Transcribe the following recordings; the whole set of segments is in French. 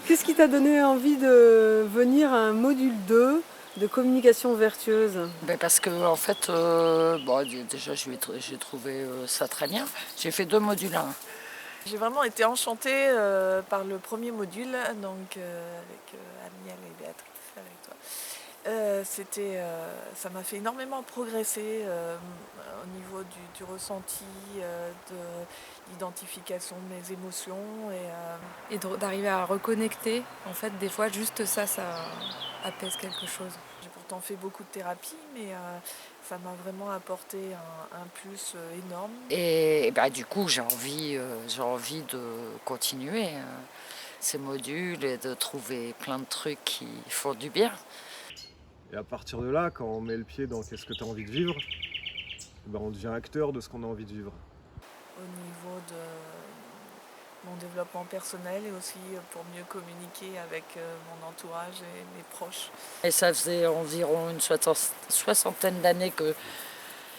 Qu'est-ce qui t'a donné envie de venir à un module 2 de communication vertueuse? Ben parce que en fait, déjà j'ai trouvé ça très bien. J'ai fait 2 modules 1. J'ai vraiment été enchantée par le premier module, donc avec Amiel et Béatrice, avec toi. Ça m'a fait énormément progresser au niveau du ressenti, de l'identification de mes émotions Et d'arriver à reconnecter, en fait, des fois, juste ça apaise quelque chose. j'ai pourtant fait beaucoup de thérapie, mais ça m'a vraiment apporté un plus énorme. Et bah, du coup, j'ai envie de continuer ces modules et de trouver plein de trucs qui font du bien. Et à partir de là, quand on met le pied dans qu'est-ce que tu as envie de vivre, ben on devient acteur de ce qu'on a envie de vivre. Au niveau de mon développement personnel et aussi pour mieux communiquer avec mon entourage et mes proches. Et ça faisait environ une soixantaine d'années que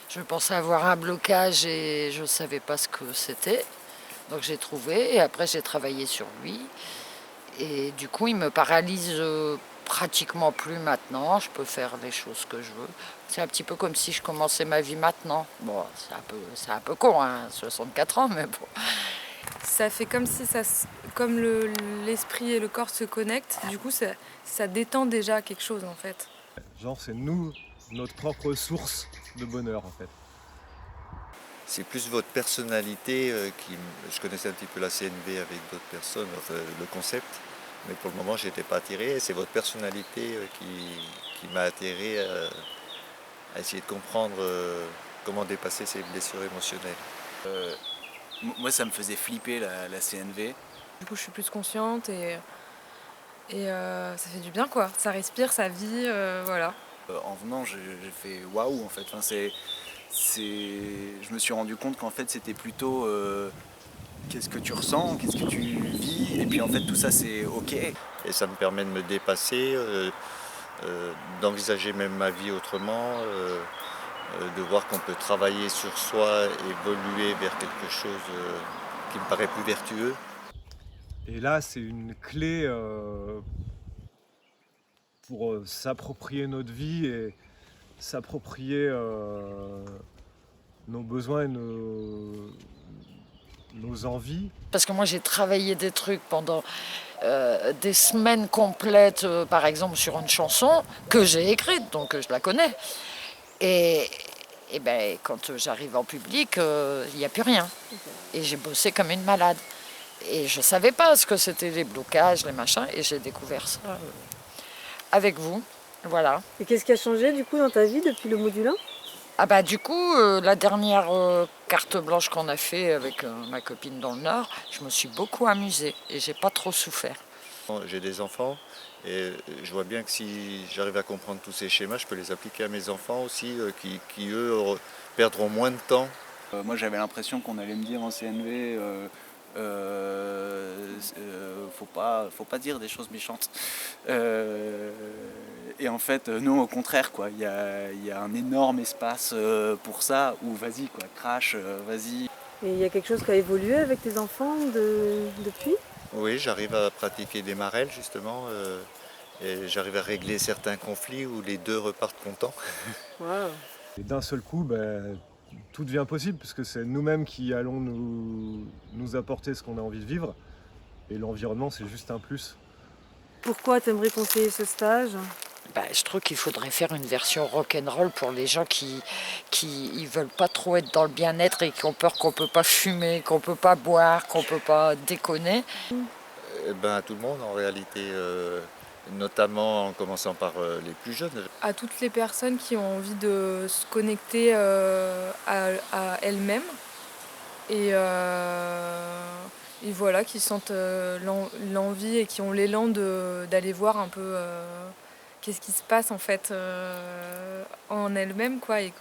je pensais avoir un blocage et je ne savais pas ce que c'était. Donc j'ai trouvé et après j'ai travaillé sur lui. Et du coup, il me paralyse pratiquement plus maintenant. Je peux faire les choses que je veux. C'est un petit peu comme si je commençais ma vie maintenant. Bon, c'est un peu con, hein, 64 ans, mais bon. Ça fait comme si comme l'esprit et le corps se connectent, du coup ça détend déjà quelque chose en fait. Genre c'est nous, notre propre source de bonheur en fait. C'est plus votre personnalité je connaissais un petit peu la CNV avec d'autres personnes, enfin, le concept, mais pour le moment j'étais pas attiré. C'est votre personnalité qui m'a attiré à essayer de comprendre comment dépasser ces blessures émotionnelles. Moi, ça me faisait flipper la CNV. Du coup je suis plus consciente et ça fait du bien quoi. Ça respire, ça vit, voilà. En venant, j'ai fait waouh en fait. Enfin, je me suis rendu compte qu'en fait c'était plutôt qu'est-ce que tu ressens, qu'est-ce que tu vis, et puis en fait tout ça c'est ok. Et ça me permet de me dépasser, d'envisager même ma vie autrement, de voir qu'on peut travailler sur soi, évoluer vers quelque chose qui me paraît plus vertueux. Et là c'est une clé pour s'approprier notre vie et s'approprier nos besoins et nos envies. Parce que moi, j'ai travaillé des trucs pendant des semaines complètes, par exemple, sur une chanson que j'ai écrite, donc je la connais. Et ben, quand j'arrive en public, il n'y a plus rien. Et j'ai bossé comme une malade. Et je ne savais pas ce que c'était les blocages, les machins, et j'ai découvert ça avec vous. Voilà. Et qu'est-ce qui a changé du coup dans ta vie depuis le module 1? Ah bah du coup, la dernière carte blanche qu'on a fait avec ma copine dans le Nord, je me suis beaucoup amusée et j'ai pas trop souffert. J'ai des enfants et je vois bien que si j'arrive à comprendre tous ces schémas, je peux les appliquer à mes enfants aussi, qui eux perdront moins de temps. Moi j'avais l'impression qu'on allait me dire en CNV faut pas dire des choses méchantes. Et en fait, non, au contraire, quoi. Il y a un énorme espace pour ça, où vas-y, quoi, crash, vas-y. Et il y a quelque chose qui a évolué avec tes enfants depuis? Oui, j'arrive à pratiquer des marelles justement, et j'arrive à régler certains conflits où les deux repartent contents. Wow. Et d'un seul coup, ben, tout devient possible puisque c'est nous-mêmes qui allons nous apporter ce qu'on a envie de vivre. Et l'environnement, c'est juste un plus. Pourquoi t'aimerais conseiller ce stage? Bah, je trouve qu'il faudrait faire une version rock'n'roll pour les gens qui ils veulent pas trop être dans le bien-être et qui ont peur qu'on peut pas fumer, qu'on peut pas boire, qu'on peut pas déconner. Ben, à tout le monde en réalité, notamment en commençant par les plus jeunes. À toutes les personnes qui ont envie de se connecter à elles-mêmes et voilà, qui sentent l'envie et qui ont l'élan d'aller voir un peu qu'est-ce qui se passe en fait en elles-mêmes quoi, et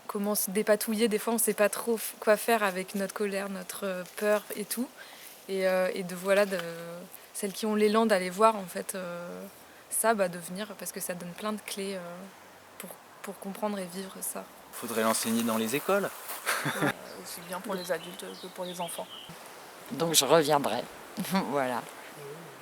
comment se dépatouiller. Des fois on sait pas trop quoi faire avec notre colère, notre peur et tout, et celles qui ont l'élan d'aller voir en fait ça, de venir, parce que ça donne plein de clés pour comprendre et vivre ça. Faudrait l'enseigner dans les écoles. Aussi bien pour les adultes que pour les enfants. Donc je reviendrai. Voilà.